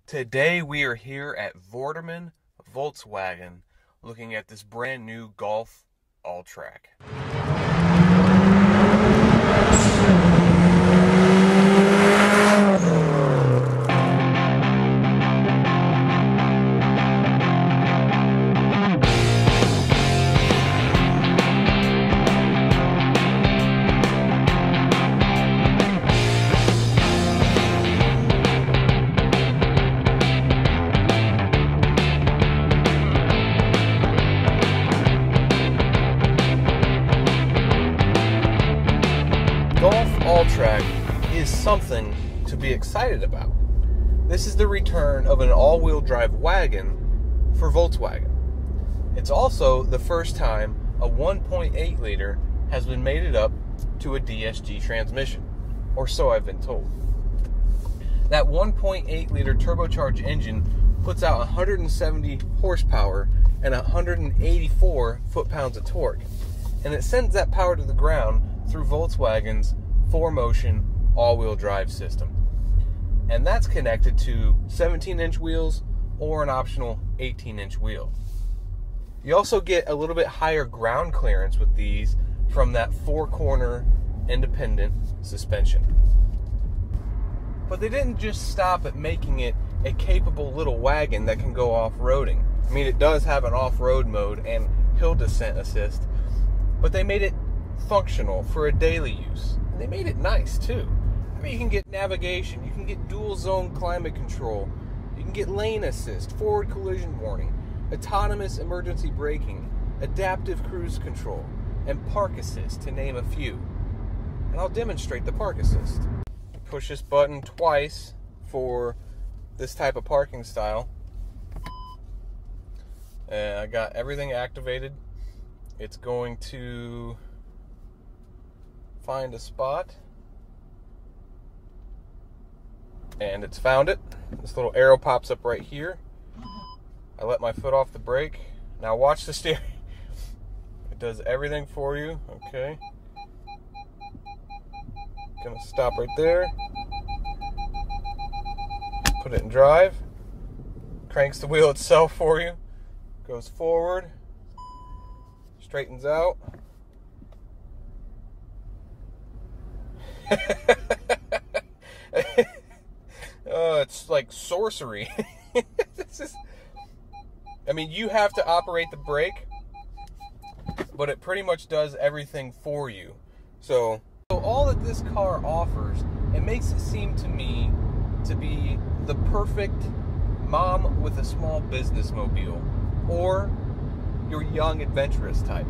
Today we are here at Volkswagen looking at this brand new Golf Alltrack. Golf Alltrack is something to be excited about. This is the return of an all-wheel drive wagon for Volkswagen. It's also the first time a 1.8 liter has been mated up to a DSG transmission, or so I've been told. That 1.8 liter turbocharged engine puts out 170 horsepower and 184 foot-pounds of torque, and it sends that power to the ground through Volkswagen's 4Motion all-wheel drive system. And that's connected to 17-inch wheels or an optional 18-inch wheel. You also get a little bit higher ground clearance with these from that four-corner independent suspension. But they didn't just stop at making it a capable little wagon that can go off-roading. I mean, it does have an off-road mode and hill descent assist, but they made it functional for a daily use. And they made it nice too. I mean, you can get navigation, you can get dual zone climate control, you can get lane assist, forward collision warning, autonomous emergency braking, adaptive cruise control, and park assist, to name a few. And I'll demonstrate the park assist. Push this button twice for this type of parking style. And I got everything activated. It's going to find a spot, and it's found it. This little arrow pops up right here. I let my foot off the brake. Now watch the steering. It does everything for you. Okay, gonna stop right there, put it in drive, cranks the wheel itself for you, goes forward, straightens out. It's like sorcery. I mean, you have to operate the brake, but it pretty much does everything for you. So all that this car offers, it makes it seem to me to be the perfect mom with a small business mobile, or your young adventurous type.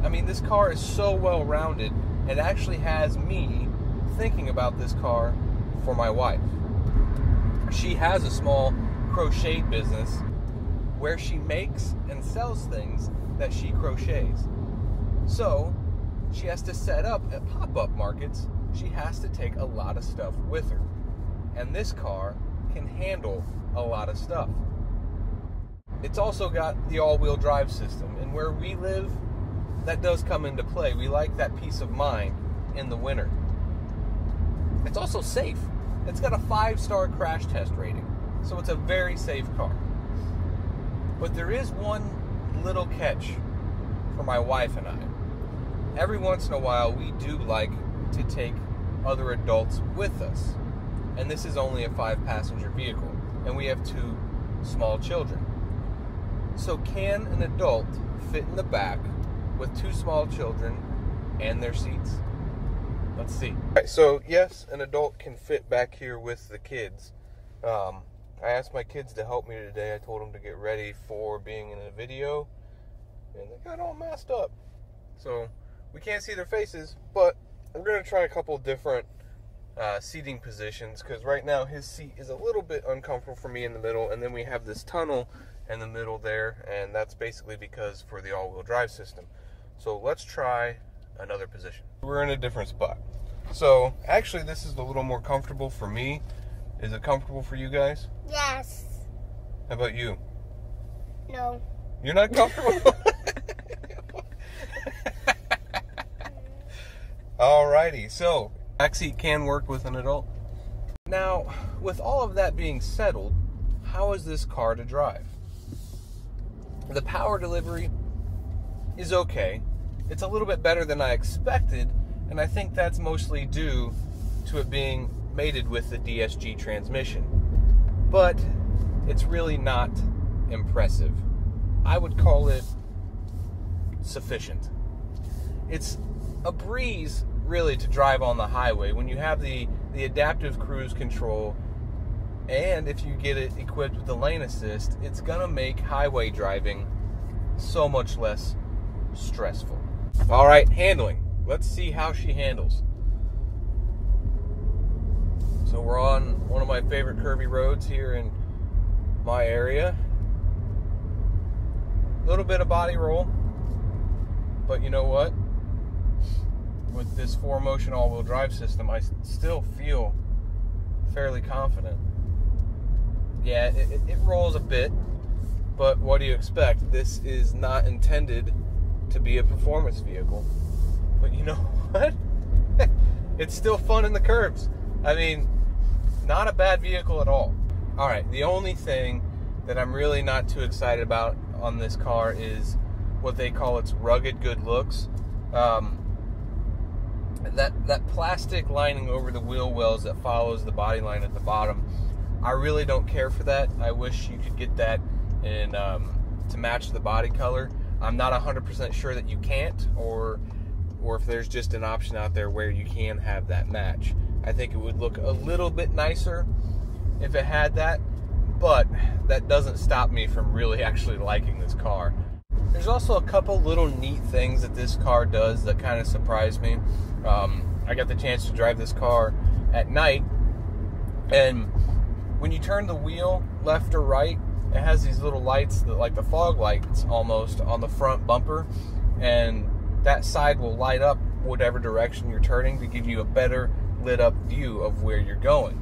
I mean, this car is so well rounded. It actually has me thinking about this car for my wife. She has a small crochet business where she makes and sells things that she crochets. So she has to set up at pop-up markets. She has to take a lot of stuff with her. And this car can handle a lot of stuff. It's also got the all-wheel drive system, and where we live, that does come into play. We like that peace of mind in the winter. It's also safe. It's got a 5-star crash test rating, so it's a very safe car. But there is one little catch for my wife and I. Every once in a while, we do like to take other adults with us. And this is only a 5-passenger vehicle, and we have 2 small children. So can an adult fit in the back with 2 small children and their seats? Let's see. All right, so yes, an adult can fit back here with the kids. I asked my kids to help me today. I told them to get ready for being in a video, and they got all messed up. So we can't see their faces, but we're going to try a couple different seating positions, because right now his seat is a little bit uncomfortable for me in the middle, and then we have this tunnel in the middle there, and that's basically because for the all-wheel drive system. So let's try another position. We're in a different spot. So actually this is a little more comfortable for me. Is it comfortable for you guys? Yes. How about you? No. You're not comfortable? Alrighty, so backseat can work with an adult. Now, with all of that being settled, how is this car to drive? The power delivery is okay. It's a little bit better than I expected, and I think that's mostly due to it being mated with the DSG transmission. But it's really not impressive. I would call it sufficient. It's a breeze, really, to drive on the highway when you have the adaptive cruise control, and if you get it equipped with the lane assist, it's gonna make highway driving so much less stressful. All right, handling. Let's see how she handles. So we're on one of my favorite curvy roads here in my area. A little bit of body roll, but you know what? With this 4Motion all-wheel drive system, I still feel fairly confident. Yeah, it rolls a bit, but what do you expect? This is not intended to be a performance vehicle. But you know what? It's still fun in the curves. I mean, not a bad vehicle at all. All right, the only thing that I'm really not too excited about on this car is what they call its rugged good looks. That plastic lining over the wheel wells that follows the body line at the bottom, I really don't care for that. I wish you could get that in to match the body color. I'm not 100% sure that you can't, or if there's just an option out there where you can have that match. I think it would look a little bit nicer if it had that, but that doesn't stop me from really actually liking this car. There's also a couple little neat things that this car does that kind of surprise me. I got the chance to drive this car at night, and when you turn the wheel left or right, it has these little lights, that, like the fog lights almost, on the front bumper, and that side will light up whatever direction you're turning to give you a better lit up view of where you're going.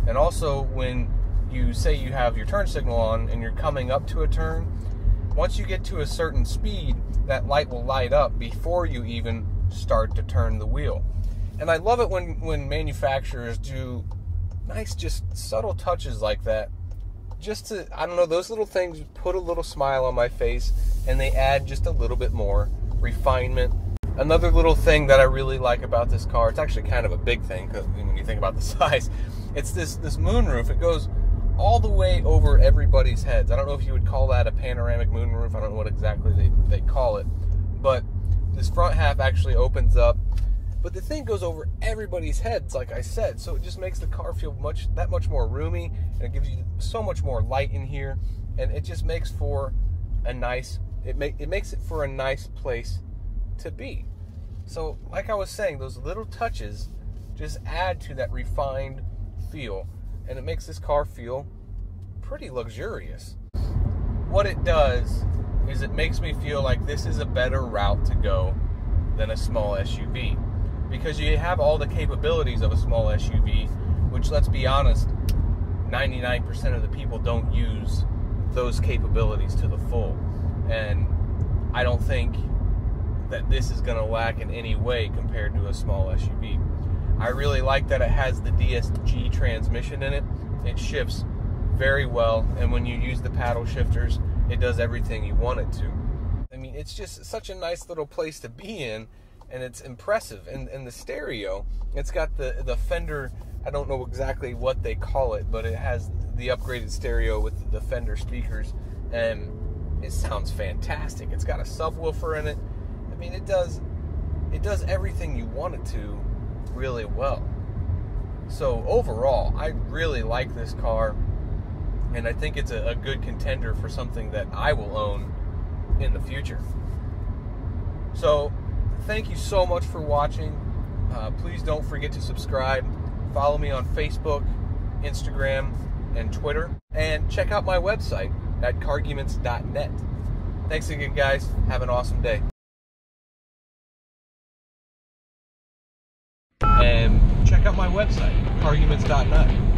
And also, when you say you have your turn signal on and you're coming up to a turn, once you get to a certain speed, that light will light up before you even start to turn the wheel. And I love it when manufacturers do nice, just subtle touches like that. Just to, I don't know, those little things put a little smile on my face, and they add just a little bit more refinement. Another little thing that I really like about this car, it's actually kind of a big thing, because when you think about the size, it's this moonroof. It goes all the way over everybody's heads. I don't know if you would call that a panoramic moonroof. I don't know what exactly they call it. But this front half actually opens up. But the thing goes over everybody's heads, like I said. So it just makes the car feel that much more roomy. And it gives you so much more light in here. And it just makes for a nice, it makes it for a nice place to be. So like I was saying, those little touches just add to that refined feel. And it makes this car feel pretty luxurious. What it does is it makes me feel like this is a better route to go than a small SUV. Because you have all the capabilities of a small SUV, which, let's be honest, 99% of the people don't use those capabilities to the full. And I don't think that this is going to lack in any way compared to a small SUV. I really like that it has the DSG transmission in it. It shifts very well, and when you use the paddle shifters, it does everything you want it to. I mean, it's just such a nice little place to be in, and it's impressive. And the stereo, it's got the Fender, I don't know exactly what they call it, but it has the upgraded stereo with the Fender speakers, and it sounds fantastic. It's got a subwoofer in it. I mean, it does everything you want it to really well. So overall, I really like this car, and I think it's a good contender for something that I will own in the future. So thank you so much for watching. Please don't forget to subscribe. Follow me on Facebook, Instagram, and Twitter. And check out my website at carguments.net. Thanks again, guys. Have an awesome day. And check out my website, carguments.net.